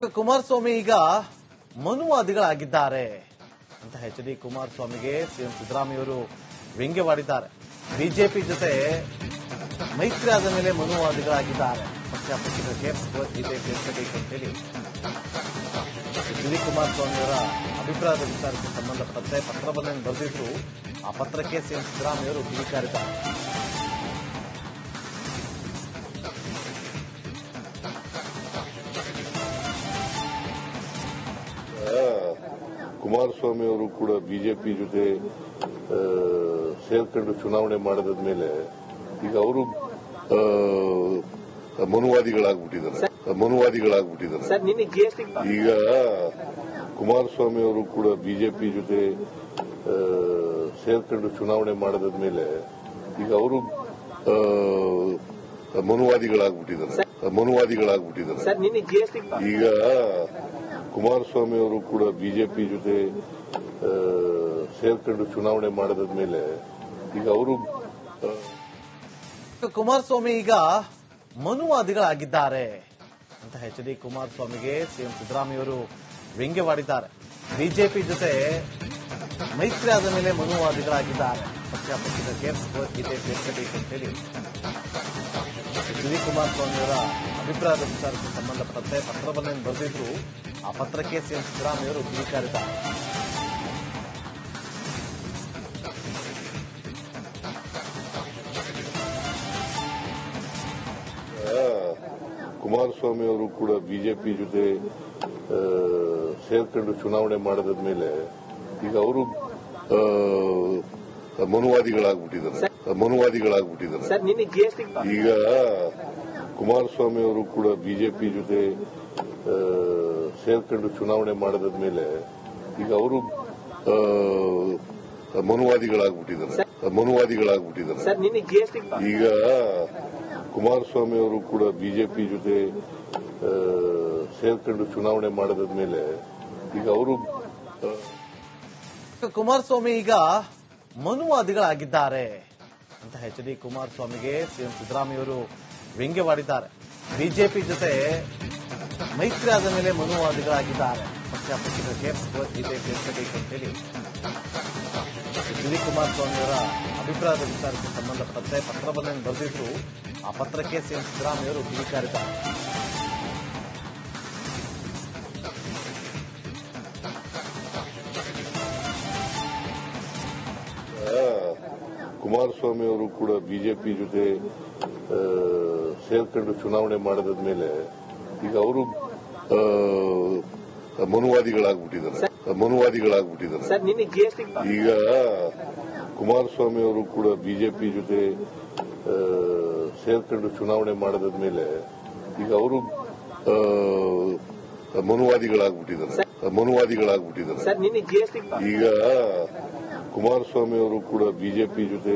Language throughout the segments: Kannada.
ಕುಮಾರಸ್ವಾಮಿ ಈಗ ಮನುವಾದಿಗಳಾಗಿದ್ದಾರೆ ಅಂತ ಎಚ್.ಡಿ. ಕುಮಾರಸ್ವಾಮಿಗೆ ಸಿಎಂ ಸಿದ್ದರಾಮಯ್ಯವರು ವ್ಯಂಗ್ಯವಾಡಿದ್ದಾರೆ. ಬಿಜೆಪಿ ಜೊತೆ ಮೈತ್ರಿ ಆದ ಮೇಲೆ ಮನುವಾದಿಗಳಾಗಿದ್ದಾರೆ. ಪಕ್ಷಕ್ಕೆ ಭಗವದ್ಗೀತೆ ಸೇರ್ಸಬೇಕು ಅಂತೇಳಿ ಎಚ್.ಡಿ. ಕುಮಾರಸ್ವಾಮಿಯವರ ಅಭಿಪ್ರಾಯದ ವಿಚಾರಕ್ಕೆ ಸಂಬಂಧಪಟ್ಟಂತೆ ಪತ್ರವನ್ನು ಬರೆದಿದ್ರು. ಆ ಪತ್ರಕ್ಕೆ ಸಿಎಂ ಸಿದ್ದರಾಮಯ್ಯವರು ಕಿಡಿಕಾರಿದ್ದಾರೆ. ಕುಮಾರಸ್ವಾಮಿ ಅವರು ಕೂಡ ಬಿಜೆಪಿ ಜೊತೆ ಸೇರ್ಕೊಂಡು ಚುನಾವಣೆ ಮಾಡಿದ ಮೇಲೆ ಈಗ ಅವರು ಮನುವಾದಿಗಳಾಗ್ಬಿಟ್ಟಿದ್ದಾರೆ. ಈಗ ಕುಮಾರಸ್ವಾಮಿ ಅವರು ಕೂಡ ಬಿಜೆಪಿ ಜೊತೆ ಸೇರ್ಕೊಂಡು ಚುನಾವಣೆ ಮಾಡಿದ ಮೇಲೆ ಈಗ ಅವರು ಮನುವಾದಿಗಳಾಗ್ಬಿಟ್ಟಿದ್ದಾರೆ. ಈಗ ಕುಮಾರಸ್ವಾಮಿ ಅವರು ಕೂಡ ಬಿಜೆಪಿ ಜೊತೆ ಸೇರ್ಕೊಂಡು ಚುನಾವಣೆ ಮಾಡಿದ ಮೇಲೆ ಈಗ ಅವರು ಕುಮಾರಸ್ವಾಮಿ ಈಗ ಮನುವಾದಿಗಳಾಗಿದ್ದಾರೆ ಅಂತ ಎಚ್.ಡಿ. ಕುಮಾರಸ್ವಾಮಿಗೆ ಸಿಎಂ ಸಿದ್ದರಾಮಯ್ಯವರು ವ್ಯಂಗ್ಯವಾಡಿದ್ದಾರೆ. ಬಿಜೆಪಿ ಜೊತೆ ಮೈತ್ರಿ ಆದ ಮೇಲೆ ಮನುವಾದಿಗಳಾಗಿದ್ದಾರೆ. ಪಕ್ಷಕ್ಕೆ ಭಗವದ್ಗೀತೆ ಸೇರ್ಸಬೇಕು ಅಂತೇಳಿ ಎಚ್.ಡಿ. ಕುಮಾರಸ್ವಾಮಿಯವರ ಅಭಿಪ್ರಾಯದ ವಿಚಾರಕ್ಕೆ ಸಂಬಂಧಪಟ್ಟಂತೆ ಪತ್ರವನ್ನು ಬರೆದಿದ್ರು. ಆ ಪತ್ರಕ್ಕೆ ಸಿಎಂ ಸಿದ್ದರಾಮಯ್ಯವರು ಕಿಡಿಕಾರಿದ್ದಾರೆ. ಕುಮಾರಸ್ವಾಮಿ ಅವರು ಕೂಡ ಬಿಜೆಪಿ ಜೊತೆ ಸೇರ್ಕೊಂಡು ಚುನಾವಣೆ ಮಾಡಿದ ಮೇಲೆ ಈಗ ಅವರು ಮನುವಾದಿಗಳಾಗ್ಬಿಟ್ಟಿದ್ದಾರೆ. ಈಗ ಕುಮಾರಸ್ವಾಮಿ ಅವರು ಕೂಡ ಬಿಜೆಪಿ ಜೊತೆ ಸೇರ್ಕೊಂಡು ಚುನಾವಣೆ ಮಾಡಿದ ಮೇಲೆ ಈಗ ಅವರು ಮನುವಾದಿಗಳಾಗ್ಬಿಟ್ಟಿದ್ದಾರೆ. ಈಗ ಕುಮಾರಸ್ವಾಮಿ ಅವರು ಕೂಡ ಬಿಜೆಪಿ ಜೊತೆ ಸೇರ್ಕೊಂಡು ಚುನಾವಣೆ ಮಾಡಿದ ಮೇಲೆ ಈಗ ಅವರು ಕುಮಾರಸ್ವಾಮಿ ಈಗ ಮನುವಾದಿಗಳಾಗಿದ್ದಾರೆ ಅಂತ ಎಚ್.ಡಿ. ಕುಮಾರಸ್ವಾಮಿಗೆ ಸಿಎಂ ಸಿದ್ದರಾಮಯ್ಯವರು ವ್ಯಂಗ್ಯವಾಡಿದ್ದಾರೆ. ಬಿಜೆಪಿ ಜೊತೆ ಮೈತ್ರಿ ಆದ ಮೇಲೆ ಮನುವಾದಿಗಳಾಗಿದ್ದಾರೆ. ಪಕ್ಷಕ್ಕೆ ಭಗವದ್ಗೀತೆ ಸೇರ್ಸಬೇಕು ಅಂತೇಳಿ ಎಚ್.ಡಿ. ಕುಮಾರಸ್ವಾಮಿಯವರ ಅಭಿಪ್ರಾಯದ ವಿಚಾರಕ್ಕೆ ಸಂಬಂಧಪಟ್ಟಂತೆ ಪತ್ರವನ್ನು ಬರೆದಿದ್ರು. ಆ ಪತ್ರಕ್ಕೆ ಸಿಎಂ ಸಿದ್ದರಾಮಯ್ಯವರು ಕಿಡಿಕಾರಿದ್ದಾರೆ. ಕುಮಾರಸ್ವಾಮಿ ಅವರು ಕೂಡ ಬಿಜೆಪಿ ಜೊತೆ ಸೇರ್ಕೊಂಡು ಚುನಾವಣೆ ಮಾಡಿದ ಮೇಲೆ ಈಗ ಅವರು ಮನುವಾದಿಗಳಾಗ್ಬಿಟ್ಟಿದ್ದಾರೆ. ಈಗ ಕುಮಾರಸ್ವಾಮಿ ಅವರು ಕೂಡ ಬಿಜೆಪಿ ಜೊತೆ ಸೇರ್ಕೊಂಡು ಚುನಾವಣೆ ಮಾಡಿದ ಮೇಲೆ ಈಗ ಅವರು ಮನುವಾದಿಗಳಾಗ್ಬಿಟ್ಟಿದ್ದಾರೆ. ಈಗ ಕುಮಾರಸ್ವಾಮಿ ಅವರು ಕೂಡ ಬಿಜೆಪಿ ಜೊತೆ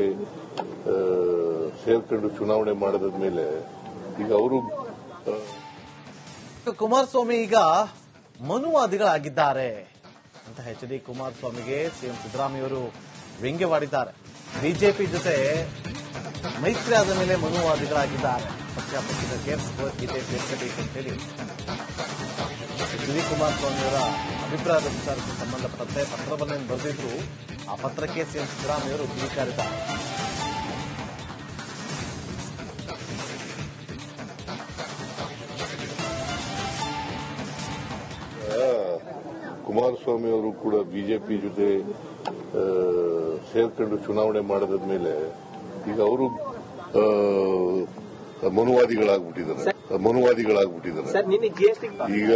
ಸೇರ್ಕೊಂಡು ಚುನಾವಣೆ ಮಾಡಿದ ಮೇಲೆ ಈಗ ಅವರು ಕುಮಾರಸ್ವಾಮಿ ಈಗ ಮನುವಾದಿಗಳಾಗಿದ್ದಾರೆ ಅಂತ ಎಚ್.ಡಿ. ಕುಮಾರಸ್ವಾಮಿಗೆ ಸಿಎಂ ಸಿದ್ದರಾಮಯ್ಯವರು ವ್ಯಂಗ್ಯವಾಡಿದ್ದಾರೆ. ಬಿಜೆಪಿ ಜೊತೆ ಮೈತ್ರಿ ಆದ ಮೇಲೆ ಮನುವಾದಿಗಳಾಗಿದ್ದಾರೆ. ಪಕ್ಷಕ್ಕೆ ಭಗವದ್ಗೀತೆ ಸೇರ್ಸಬೇಕು ಅಂತೇಳಿ ಎಚ್.ಡಿ. ಕುಮಾರಸ್ವಾಮಿಯವರ ಅಭಿಪ್ರಾಯದ ವಿಚಾರಕ್ಕೆ ಸಂಬಂಧಪಟ್ಟಂತೆ ಪತ್ರವನ್ನು ಬರೆದಿದ್ರು. ಆ ಪತ್ರಕ್ಕೆ ಸಿಎಂ ಸಿದ್ದರಾಮಯ್ಯವರು ಕಿಡಿಕಾರಿದ್ದಾರೆ. ಕುಮಾರಸ್ವಾಮಿ ಅವರು ಕೂಡ ಬಿಜೆಪಿ ಜೊತೆ ಸೇರ್ಕೊಂಡು ಚುನಾವಣೆ ಮಾಡಿದ ಮೇಲೆ ಈಗ ಅವರು ಮನುವಾದಿಗಳಾಗ್ಬಿಟ್ಟಿದ್ದಾರೆ. ಈಗ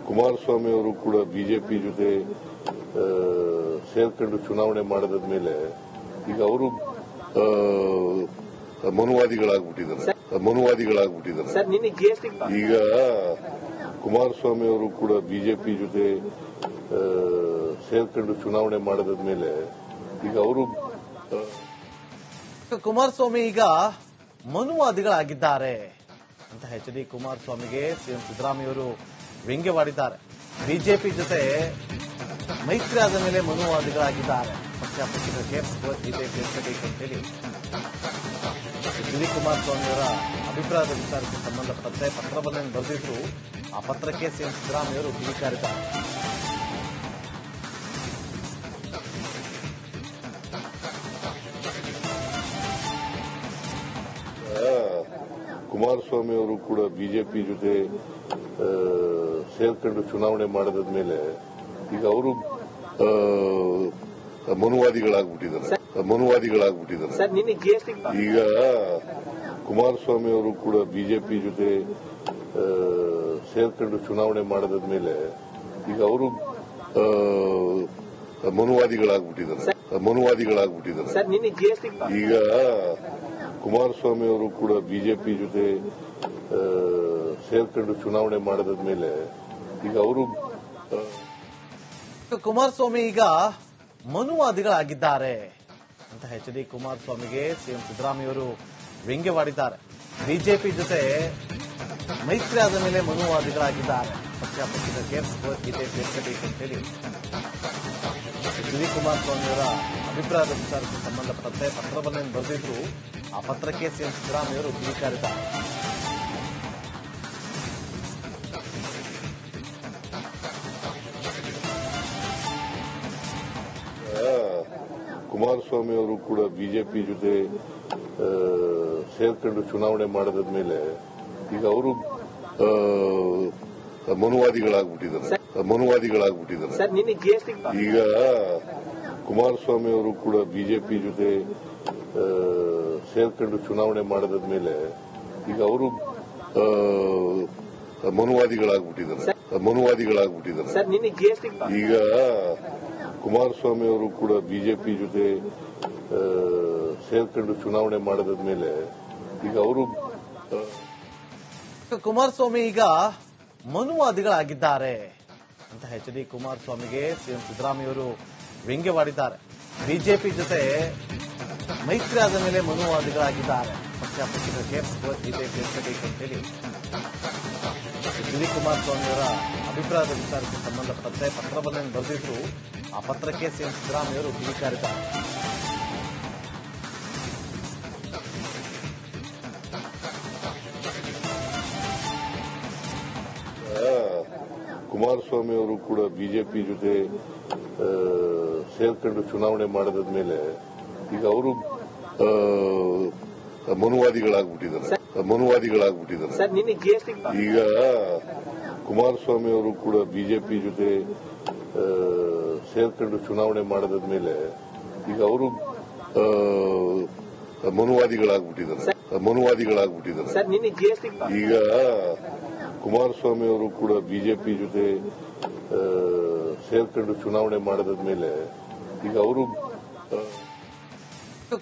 ಕುಮಾರಸ್ವಾಮಿ ಅವರು ಕೂಡ ಬಿಜೆಪಿ ಜೊತೆ ಸೇರ್ಕೊಂಡು ಚುನಾವಣೆ ಮಾಡಿದ ಮೇಲೆ ಈಗ ಅವರು ಮನುವಾದಿಗಳಾಗ್ಬಿಟ್ಟಿದ್ದಾರೆ. ಈಗ ಕುಮಾರಸ್ವಾಮಿ ಅವರು ಕೂಡ ಬಿಜೆಪಿ ಜೊತೆ ಸೇರ್ಕೊಂಡು ಚುನಾವಣೆ ಮಾಡಿದ ಮೇಲೆ ಈಗ ಅವರು ಕುಮಾರಸ್ವಾಮಿ ಈಗ ಮನುವಾದಿಗಳಾಗಿದ್ದಾರೆ ಅಂತ ಎಚ್.ಡಿ. ಕುಮಾರಸ್ವಾಮಿಗೆ ಸಿಎಂ ಸಿದ್ದರಾಮಯ್ಯವರು ವ್ಯಂಗ್ಯವಾಡಿದ್ದಾರೆ. ಬಿಜೆಪಿ ಜೊತೆ ಮೈತ್ರಿ ಆದ ಮೇಲೆ ಮನುವಾದಿಗಳಾಗಿದ್ದಾರೆ. ಪಕ್ಷಕ್ಕೆ ಭಗವದ್ಗೀತೆ ಸೇರ್ಸಬೇಕು ಅಂತೇಳಿ ಎಚ್.ಡಿ. ಕುಮಾರಸ್ವಾಮಿಯವರ ಅಭಿಪ್ರಾಯದ ವಿಚಾರಕ್ಕೆ ಸಂಬಂಧಪಟ್ಟಂತೆ ಪತ್ರವನ್ನು ಬರೆದಿದ್ರು. ಆ ಪತ್ರಕ್ಕೆ ಸಿಎಂ ಸಿದ್ದರಾಮಯ್ಯವರು ಕಿಡಿಕಾರಿದ್ದಾರೆ. ಕುಮಾರಸ್ವಾಮಿ ಅವರು ಕೂಡ ಬಿಜೆಪಿ ಜೊತೆ ಸೇರ್ಕೊಂಡು ಚುನಾವಣೆ ಮಾಡಿದ ಮೇಲೆ ಈಗ ಅವರು ಮನುವಾದಿಗಳಾಗ್ಬಿಟ್ಟಿದ್ದಾರೆ. ಈಗ ಕುಮಾರಸ್ವಾಮಿ ಅವರು ಕೂಡ ಬಿಜೆಪಿ ಜೊತೆ ಸೇರ್ಕೊಂಡು ಚುನಾವಣೆ ಮಾಡಿದ ಮೇಲೆ ಈಗ ಅವರು ಮನುವಾದಿಗಳಾಗ್ಬಿಟ್ಟಿದ್ದಾರೆ. ಈಗ ಕುಮಾರಸ್ವಾಮಿ ಅವರು ಕೂಡ ಬಿಜೆಪಿ ಜೊತೆ ಸೇರ್ಕೊಂಡು ಚುನಾವಣೆ ಮಾಡಿದ ಮೇಲೆ ಈಗ ಅವರು ಕುಮಾರಸ್ವಾಮಿ ಈಗ ಮನುವಾದಿಗಳಾಗಿದ್ದಾರೆ ಅಂತ ಎಚ್.ಡಿ. ಕುಮಾರಸ್ವಾಮಿಗೆ ಸಿಎಂ ಸಿದ್ದರಾಮಯ್ಯವರು ವ್ಯಂಗ್ಯವಾಡಿದ್ದಾರೆ. ಬಿಜೆಪಿ ಜೊತೆ ಮೈತ್ರಿ ಆದ ಮೇಲೆ ಮನುವಾದಿಗಳಾಗಿದ್ದಾರೆ. ಪಕ್ಷದ ಗೀತೆ ಸೇರ್ಸಬೇಕು ಅಂತ ಹೇಳಿ ಎಚ್.ಡಿ. ಕುಮಾರಸ್ವಾಮಿಯವರ ಅಭಿಪ್ರಾಯದ ವಿಚಾರಕ್ಕೆ ಸಂಬಂಧಪಟ್ಟಂತೆ ಪತ್ರವನ್ನೇನು ಬರೆದಿದ್ರು, ಆ ಪತ್ರಕ್ಕೆ ಸಿಎಂ ಸಿದ್ದರಾಮಯ್ಯವರು ಕಿಡಿಕಾರಿದ್ದಾರೆ. ಕುಮಾರಸ್ವಾಮಿ ಅವರು ಕೂಡ ಬಿಜೆಪಿ ಜೊತೆ ಸೇರ್ಕೊಂಡು ಚುನಾವಣೆ ಮಾಡಿದ ಮೇಲೆ ಈಗ ಅವರು ಮನುವಾದಿಗಳಾಗ್ಬಿಟ್ಟಿದ್ದಾರೆ. ಈಗ ಕುಮಾರಸ್ವಾಮಿ ಅವರು ಕೂಡ ಬಿಜೆಪಿ ಜೊತೆ ಸೇರ್ಕೊಂಡು ಚುನಾವಣೆ ಮಾಡಿದ ಮೇಲೆ ಈಗ ಅವರು ಮನುವಾದಿಗಳಾಗ್ಬಿಟ್ಟಿದ್ದಾರೆ. ಈಗ ಕುಮಾರಸ್ವಾಮಿ ಅವರು ಕೂಡ ಬಿಜೆಪಿ ಜೊತೆ ಸೇರ್ಕೊಂಡು ಚುನಾವಣೆ ಮಾಡಿದ ಮೇಲೆ ಈಗ ಅವರು ಕುಮಾರಸ್ವಾಮಿ ಈಗ ಮನುವಾದಿಗಳಾಗಿದ್ದಾರೆ ಅಂತ ಎಚ್.ಡಿ. ಕುಮಾರಸ್ವಾಮಿಗೆ ಸಿಎಂ ಸಿದ್ದರಾಮಯ್ಯವರು ವ್ಯಂಗ್ಯವಾಡಿದ್ದಾರೆ. ಬಿಜೆಪಿ ಜೊತೆ ಮೈತ್ರಿ ಆದ ಮೇಲೆ ಮನುವಾದಿಗಳಾಗಿದ್ದಾರೆ. ಪಕ್ಷದ ಗೀತೆ ಸೇರ್ಸಬೇಕು ಅಂತ ಹೇಳಿ ಎಚ್.ಡಿ. ಕುಮಾರಸ್ವಾಮಿಯವರ ಅಭಿಪ್ರಾಯದ ವಿಚಾರಕ್ಕೆ ಸಂಬಂಧಪಟ್ಟಂತೆ ಪತ್ರವನ್ನೇನು ಬರೆದಿದ್ರು, ಆ ಪತ್ರಕ್ಕೆ ಸಿಎಂ ಸಿದ್ದರಾಮಯ್ಯವರು ಕಿಡಿಕಾರಿದ್ದಾರೆ. ಕುಮಾರಸ್ವಾಮಿ ಅವರು ಕೂಡ ಬಿಜೆಪಿ ಜೊತೆ ಸೇರ್ಕೊಂಡು ಚುನಾವಣೆ ಮಾಡಿದ ಮೇಲೆ ಈಗ ಅವರು ಮನುವಾದಿಗಳಾಗ್ಬಿಟ್ಟಿದ್ದಾರೆ. ಈಗ ಕುಮಾರಸ್ವಾಮಿ ಅವರು ಕೂಡ ಬಿಜೆಪಿ ಜೊತೆ ಸೇರ್ಕೊಂಡು ಚುನಾವಣೆ ಮಾಡಿದ ಮೇಲೆ ಈಗ ಅವರು ಮನುವಾದಿಗಳಾಗ್ಬಿಟ್ಟಿದ್ದಾರೆ. ಈಗ ಕುಮಾರಸ್ವಾಮಿ ಅವರು ಕೂಡ ಬಿಜೆಪಿ ಜೊತೆ ಸೇರ್ಕೊಂಡು ಚುನಾವಣೆ ಮಾಡಿದ ಮೇಲೆ ಈಗ ಅವರು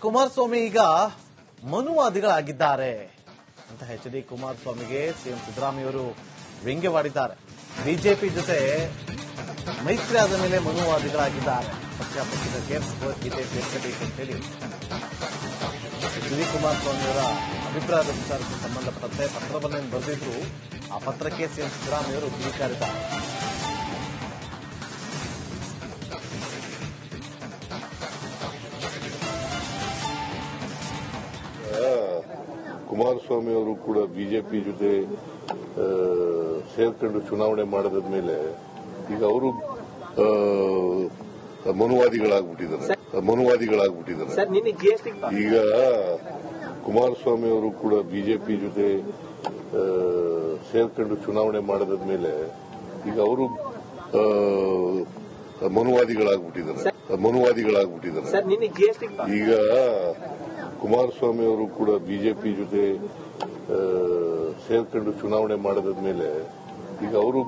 ಕುಮಾರಸ್ವಾಮಿ ಈಗ ಮನುವಾದಿಗಳಾಗಿದ್ದಾರೆ ಅಂತ ಎಚ್.ಡಿ. ಕುಮಾರಸ್ವಾಮಿಗೆ ಸಿಎಂ ಸಿದ್ದರಾಮಯ್ಯವರು ವ್ಯಂಗ್ಯವಾಡಿದ್ದಾರೆ. ಬಿಜೆಪಿ ಜೊತೆ ಮೈತ್ರಿ ಆದ ಮೇಲೆ ಮನುವಾದಿಗಳಾಗಿದ್ದಾರೆ. ಪಕ್ಷದ ಗೀತೆ ಸೇರ್ಸಬೇಕು ಅಂತ ಹೇಳಿ ಎಚ್.ಡಿ. ಕುಮಾರಸ್ವಾಮಿಯವರ ಅಭಿಪ್ರಾಯದ ವಿಚಾರಕ್ಕೆ ಸಂಬಂಧಪಟ್ಟಂತೆ ಪತ್ರವನ್ನೇನು ಬರೆದಿದ್ರು, ಆ ಪತ್ರಕ್ಕೆ ಸಿಎಂ ಸಿದ್ದರಾಮಯ್ಯವರು ಕಿಡಿಕಾರಿದ್ದಾರೆ. ಕುಮಾರಸ್ವಾಮಿ ಅವರು ಕೂಡ ಬಿಜೆಪಿ ಜೊತೆ ಸೇರ್ಕೊಂಡು ಚುನಾವಣೆ ಮಾಡಿದ ಮೇಲೆ ಈಗ ಅವರು ಮನುವಾದಿಗಳಾಗ್ಬಿಟ್ಟಿದ್ದಾರೆ. ಈಗ ಕುಮಾರಸ್ವಾಮಿ ಅವರು ಕೂಡ ಬಿಜೆಪಿ ಜೊತೆ ಸೇರ್ಕೊಂಡು ಚುನಾವಣೆ ಮಾಡಿದ ಮೇಲೆ ಈಗ ಅವರು ಮನುವಾದಿಗಳಾಗ್ಬಿಟ್ಟಿದ್ದಾರೆ. ಈಗ ಕುಮಾರಸ್ವಾಮಿ ಅವರು ಕೂಡ ಬಿಜೆಪಿ ಜೊತೆ ಸೇರ್ಕೊಂಡು ಚುನಾವಣೆ ಮಾಡಿದ ಮೇಲೆ ಈಗ ಅವರು